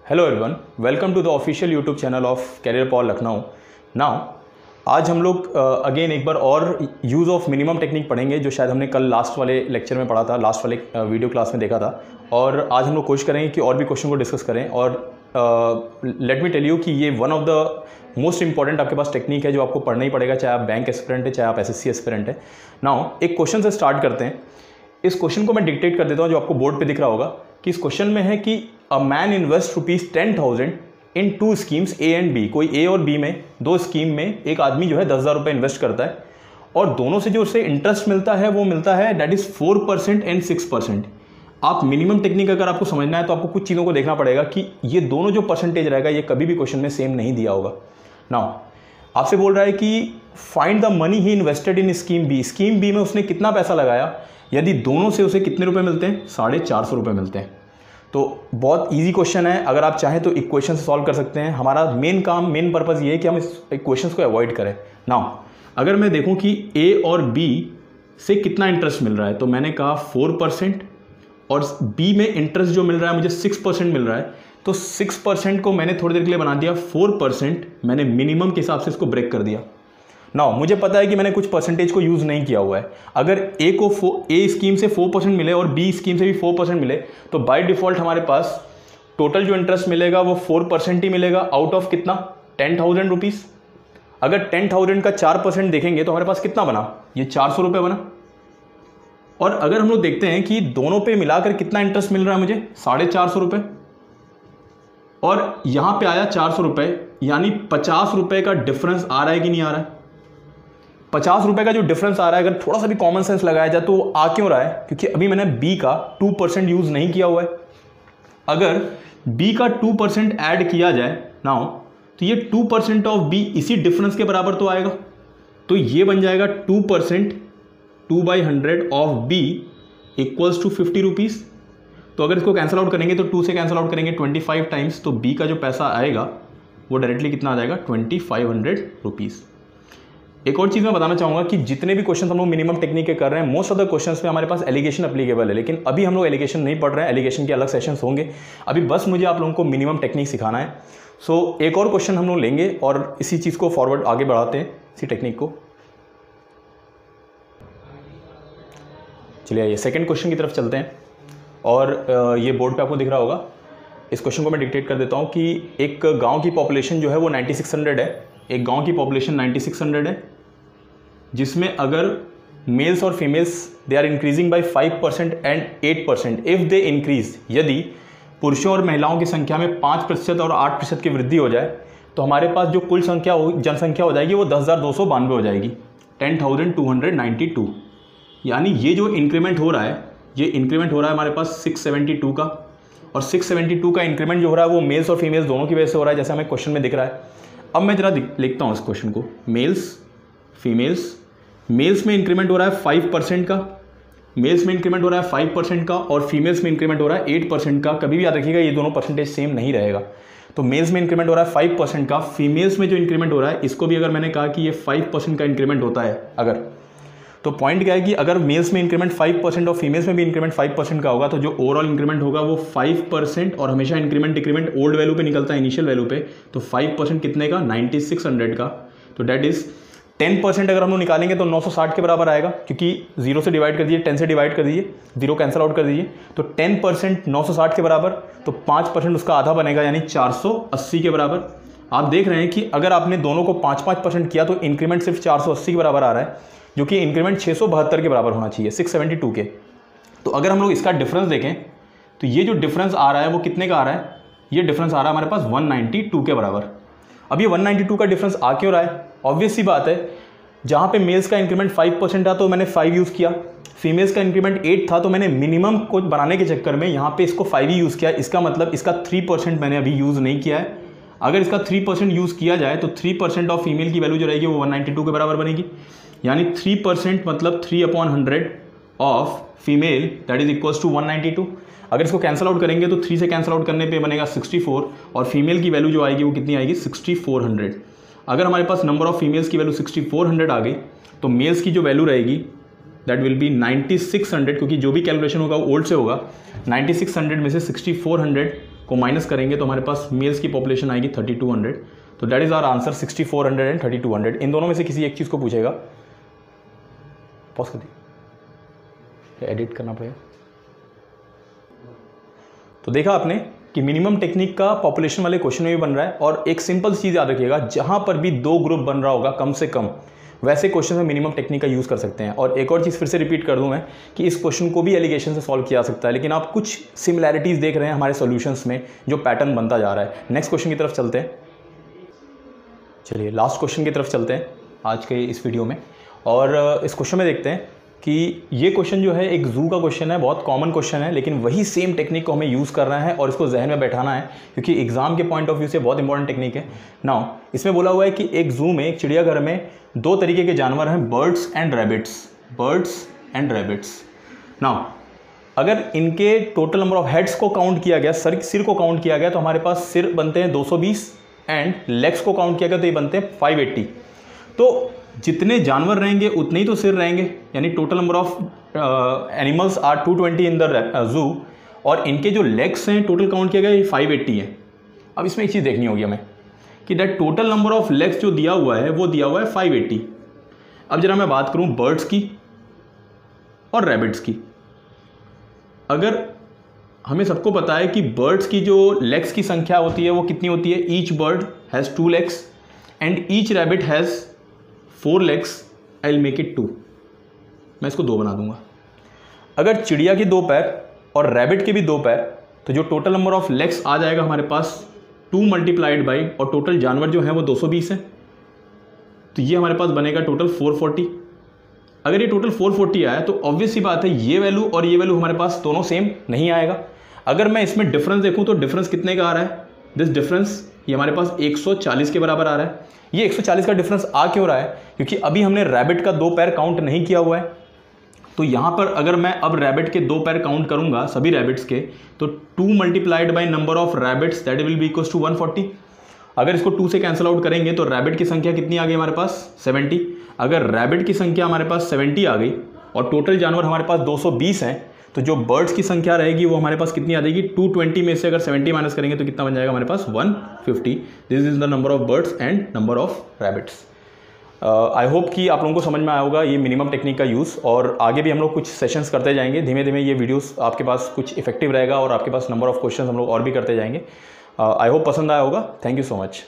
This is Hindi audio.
Hello everyone, welcome to the official YouTube channel of Career Paul Lucknow. Now आज हम लोग अगेन एक बार और यूज़ ऑफ मिनिमम टेक्निक पढ़ेंगे, जो शायद हमने कल लास्ट वाले लेक्चर में पढ़ा था, लास्ट वाले वीडियो क्लास में देखा था। और आज हम लोग कोशिश करेंगे कि और भी क्वेश्चन को डिस्कस करें। और लेट मी टेल यू कि ये one of the most important आपके पास टेक्निक है जो आपको पढ़ना ही पड़ेगा, चाहे आप बैंक एस्पिरेंट है, चाहे आप एसएससी एस्पिरेंट है। नाउ एक क्वेश्चन से स्टार्ट करते हैं। इस क्वेश्चन को मैं डिक्टेट कर देता हूँ, जो आपको बोर्ड पे दिख रहा होगा कि इस क्वेश्चन में है कि a man invest ₹10,000 in two schemes A and B. कोई ए और बी में दो स्कीम में एक आदमी जो है 10,000 रुपये इन्वेस्ट करता है और दोनों से जो उसे इंटरेस्ट मिलता है वो मिलता है दैट इज 4% एंड 6%। आप मिनिमम टेक्निक अगर आपको समझना है तो आपको कुछ चीज़ों को देखना पड़ेगा कि ये दोनों जो परसेंटेज रहेगा ये कभी भी क्वेश्चन में सेम नहीं दिया होगा। नाउ आपसे बोल रहा है कि find the money he invested in scheme B. Scheme B में उसने कितना पैसा लगाया, यदि दोनों से उसे कितने रुपए मिलते हैं, 450 रुपये मिलते हैं। तो बहुत इजी क्वेश्चन है, अगर आप चाहें तो इक्वेशन से सॉल्व कर सकते हैं। हमारा मेन पर्पज़ ये है कि हम इस इक्वेशंस को अवॉइड करें। नाउ अगर मैं देखूं कि ए और बी से कितना इंटरेस्ट मिल रहा है, तो मैंने कहा 4% और बी में इंटरेस्ट जो मिल रहा है मुझे 6% मिल रहा है। तो 6% को मैंने थोड़ी देर के लिए बना दिया 4%, मैंने मिनिमम के हिसाब से इसको ब्रेक कर दिया। नाउ मुझे पता है कि मैंने कुछ परसेंटेज को यूज़ नहीं किया हुआ है। अगर ए स्कीम से 4% मिले और बी स्कीम से भी 4% मिले तो बाय डिफ़ॉल्ट हमारे पास टोटल जो इंटरेस्ट मिलेगा वो 4% ही मिलेगा, आउट ऑफ कितना, 10,000 रुपीज़। अगर 10,000 का 4% देखेंगे तो हमारे पास कितना बना, ये 400 रुपये बना। और अगर हम लोग देखते हैं कि दोनों पे मिलाकर कितना इंटरेस्ट मिल रहा है मुझे, 450 रुपये, और यहाँ पे आया 400 रुपये, यानी 50 रुपये का डिफरेंस आ रहा है कि नहीं आ रहा है। 50 रुपये का जो डिफरेंस आ रहा है, अगर थोड़ा सा भी कॉमन सेंस लगाया जाए तो आ क्यों रहा है, क्योंकि अभी मैंने बी का 2% यूज़ नहीं किया हुआ है। अगर बी का 2% ऐड किया जाए नाउ, तो ये 2% ऑफ बी इसी डिफरेंस के बराबर तो आएगा। तो ये बन जाएगा 2%, 2/100 of B equals to 50 rupees. तो अगर इसको कैंसिल आउट करेंगे तो 2 से कैंसिल आउट करेंगे 25 टाइम्स, तो बी का जो पैसा आएगा वो डायरेक्टली कितना आ जाएगा, 2500 रुपीज़। एक और चीज़ मैं बताना चाहूँगा कि जितने भी क्वेश्चन हम लोग मिनिमम टेक्निक के कर रहे हैं, मोस्ट ऑफ द क्वेश्चंस में हमारे पास एलिगेशन अप्लीकेबल है, लेकिन अभी हम लोग एलिगेशन नहीं पढ़ रहे हैं, एलिगेशन के अलग सेशंस होंगे। अभी बस मुझे आप लोगों को मिनिमम टेक्निक सिखाना है। सो एक और क्वेश्चन हम लोग लेंगे और इसी चीज़ को फॉरवर्ड आगे बढ़ाते हैं, इसी टेक्निक को। चलिए ये सेकेंड क्वेश्चन की तरफ चलते हैं। और ये बोर्ड पर आपको दिख रहा होगा। इस क्वेश्चन को मैं डिक्टेट कर देता हूँ कि एक गाँव की पॉपुलेशन जो है वो 9600 है। एक गाँव की पॉपुलेशन 9600 है, जिसमें अगर मेल्स और females they are increasing by 5% and 8% if they increase, यदि पुरुषों और महिलाओं की संख्या में 5% और 8% की वृद्धि हो जाए तो हमारे पास जो कुल जनसंख्या हो जाएगी वो 10,292 हो जाएगी, 10,292। यानी ये जो इंक्रीमेंट हो रहा है, ये इंक्रीमेंट हो रहा है हमारे पास 672 का, और 672 का इंक्रीमेंट जो हो रहा है वो मेल्स और फीमेल्स दोनों की वजह से हो रहा है, जैसे हमें क्वेश्चन में दिख रहा है। अब मैं जरा लिखता हूँ इस क्वेश्चन को। मेल्स में इंक्रीमेंट हो रहा है 5% का, मेल्स में इंक्रीमेंट हो रहा है 5% का, और फीमेल्स में इंक्रीमेंट हो रहा है 8% का। कभी भी याद रखिएगा ये दोनों परसेंटेज सेम नहीं रहेगा। तो मेल्स में इंक्रीमेंट हो रहा है 5% का, फीमेल्स में जो इंक्रीमेंट हो रहा है इसको भी अगर मैंने कहा कि ये 5% का इंक्रीमेंट होता है अगर, तो पॉइंट क्या है कि अगर मेल्स में इंक्रीमेंट 5% और फीमेल्स में भी इंक्रीमेंट 5% का होगा तो जो ओवरऑल इंक्रीमेंट होगा वो 5%, और हमेशा इंक्रीमेंट ओल्ड वैल्यू पे निकलता है, इनिशियल वैल्यू पे। तो 5% कितने का, 9600 का। तो डेट इज 10% अगर हम लोग निकालेंगे तो 960 के बराबर आएगा, क्योंकि 0 से डिवाइड कर दीजिए, 10 से डिवाइड कर दीजिए, 0 कैंसिल आउट कर दीजिए। तो 10% 960 के बराबर, तो 5% उसका आधा बनेगा, यानी 480 के बराबर। आप देख रहे हैं कि अगर आपने दोनों को 5-5% किया तो इंक्रीमेंट सिर्फ 480 के बराबर आ रहा है, जो कि इंक्रीमेंट 672 के बराबर होना चाहिए, 672 के। तो अगर हम लोग इसका डिफरेंस देखें तो ये जो डिफरेंस आ रहा है वो कितने का आ रहा है, ये डिफरेंस आ रहा है हमारे पास 192 के बराबर। अब ये 192 का डिफरेंस आ क्यों रहा है, ऑब्वियस सी बात है, जहाँ पे मेल्स का इंक्रीमेंट 5% था तो मैंने 5 यूज़ किया, फीमेल्स का इंक्रीमेंट 8 था तो मैंने मिनिमम को बनाने के चक्कर में यहाँ पे इसको 5 ही यूज़ किया। इसका मतलब इसका 3% मैंने अभी यूज़ नहीं किया है। अगर इसका 3% यूज़ किया जाए तो 3% ऑफ फीमेल की वैल्यू जो रहेगी वो 192 के बराबर बनेगी, यानी 3% मतलब 3/100 of female that is equals to 192। अगर इसको कैंसिल आउट करेंगे तो 3 से कैंसिल आउट करने पे बनेगा 64, और फीमेल की वैल्यू जो आएगी वो कितनी आएगी, 6400। अगर हमारे पास नंबर ऑफ फीमेल्स की वैल्यू 6400 आ गई तो मेल्स की जो वैल्यू रहेगी दैट विल बी 9600, क्योंकि जो भी कैलकुलेशन होगा वो ओल्ड से होगा। 9600 में से 6400 को माइनस करेंगे तो हमारे पास मेल्स की पॉपुलेशन आएगी 3200। तो that is our answer 6400 and 3200। इन दोनों में से किसी एक चीज़ को पूछेगा। पॉज कर दी, एडिट करना पड़ेगा। तो देखा आपने कि मिनिमम टेक्निक का पॉपुलेशन वाले क्वेश्चन में भी बन रहा है। और एक सिंपल चीज़ याद रखिएगा, जहाँ पर भी 2 ग्रुप बन रहा होगा कम से कम, वैसे क्वेश्चन में मिनिमम टेक्निक का यूज़ कर सकते हैं। और एक और चीज़ फिर से रिपीट कर दूं मैं कि इस क्वेश्चन को भी एलिगेशन से सॉल्व किया जा सकता है, लेकिन आप कुछ सिमिलैरिटीज़ देख रहे हैं हमारे सॉल्यूशंस में, जो पैटर्न बनता जा रहा है। नेक्स्ट क्वेश्चन की तरफ चलते हैं। चलिए लास्ट क्वेश्चन की तरफ चलते हैं आज के इस वीडियो में। और इस क्वेश्चन में देखते हैं कि ये क्वेश्चन जो है एक जू का क्वेश्चन है, बहुत कॉमन क्वेश्चन है, लेकिन वही सेम टेक्निक को हमें यूज़ करना है और इसको जहन में बैठाना है, क्योंकि एग्जाम के पॉइंट ऑफ व्यू से बहुत इंपॉर्टेंट टेक्निक है। नाउ इसमें बोला हुआ है कि एक जू में, एक चिड़ियाघर में 2 तरीके के जानवर हैं, birds and rabbits. Birds and rabbits. Now अगर इनके टोटल नंबर ऑफ हेड्स को काउंट किया गया, सिर को काउंट किया गया, तो हमारे पास सिर बनते हैं 220 एंड लेग्स को काउंट किया गया तो ये बनते हैं 580। तो जितने जानवर रहेंगे उतने ही तो सिर रहेंगे, यानी total number of animals are 220 in the zoo, और इनके जो लेग्स हैं टोटल काउंट किया गया ये 580 है। अब इसमें एक चीज़ देखनी होगी हमें कि that total number of legs जो दिया हुआ है वो दिया हुआ है 580। अब जरा मैं बात करूं बर्ड्स की और रैबिट्स की। अगर हमें सबको पता है कि बर्ड्स की जो लेग्स की संख्या होती है वो कितनी होती है, each bird has 2 legs and each rabbit has 4 legs, I will make it 2। मैं इसको 2 बना दूंगा। अगर चिड़िया के 2 पैर और रैबिट के भी 2 पैर, तो जो टोटल नंबर ऑफ लेग्स आ जाएगा हमारे पास 2 मल्टीप्लाइड बाई, और टोटल जानवर जो है वो 220 है, तो ये हमारे पास बनेगा टोटल 440। अगर ये टोटल 440 आया तो ऑब्वियस सी बात है ये वैल्यू और ये वैल्यू हमारे पास दोनों सेम नहीं आएगा। अगर मैं इसमें डिफरेंस देखूं तो डिफरेंस कितने का आ रहा है, दिस डिफरेंस ये हमारे पास 140 के बराबर आ रहा है। ये 140 का डिफरेंस आ क्यों रहा है, क्योंकि अभी हमने रैबिट का 2 पैर काउंट नहीं किया हुआ है। तो यहाँ पर अगर मैं अब रैबिट के 2 पैर काउंट करूंगा सभी रैबिट्स के, तो 2 multiplied by number of rabbits that will be equals to 140। अगर इसको 2 से कैंसिल आउट करेंगे तो रैबिट की संख्या कितनी आ गई हमारे पास, 70। अगर रैबिट की संख्या हमारे पास 70 आ गई और टोटल जानवर हमारे पास 220 हैं, तो जो बर्ड्स की संख्या रहेगी वो हमारे पास कितनी आ जाएगी, 220 में से अगर 70 माइनस करेंगे तो कितना बन जाएगा हमारे पास, 150। This is the number of birds and number of rabbits. I hope कि आप लोगों को समझ में आया होगा ये मिनिमम टेक्निक का यूज़, और आगे भी हम लोग कुछ सेशंस करते जाएंगे। धीमे धीमे ये वीडियोस आपके पास कुछ इफेक्टिव रहेगा और आपके पास नंबर ऑफ क्वेश्चन हम लोग और भी करते जाएंगे। आई होप पसंद आया होगा। Thank you so much.